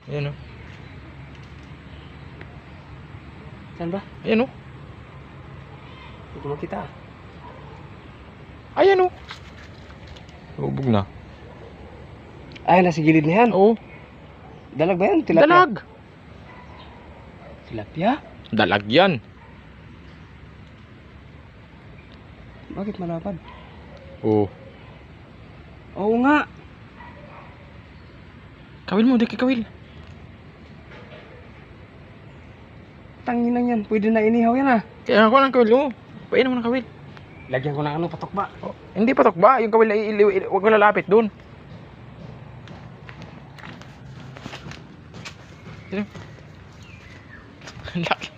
Ayan o. Saan ba? Ayan o. Hindi ko makita. Ayan o. Lubog na. Ay, nasa gilid na yan. Oo. Dalag ba yan? Tilapia? Dalag. Tilapia? Dalag yan. Bakit malapad? Oo. Oo nga. Kawil mo, di kawil. Tanginan yan. Pwede na inihaw yan ah. Kaya ako ng kawil mo. Painom mo ng kawil. Lagyan ko ng ano, patokba. Oh, hindi patok ba? Yung kawil ay huwag mo lalapit doon. Laki.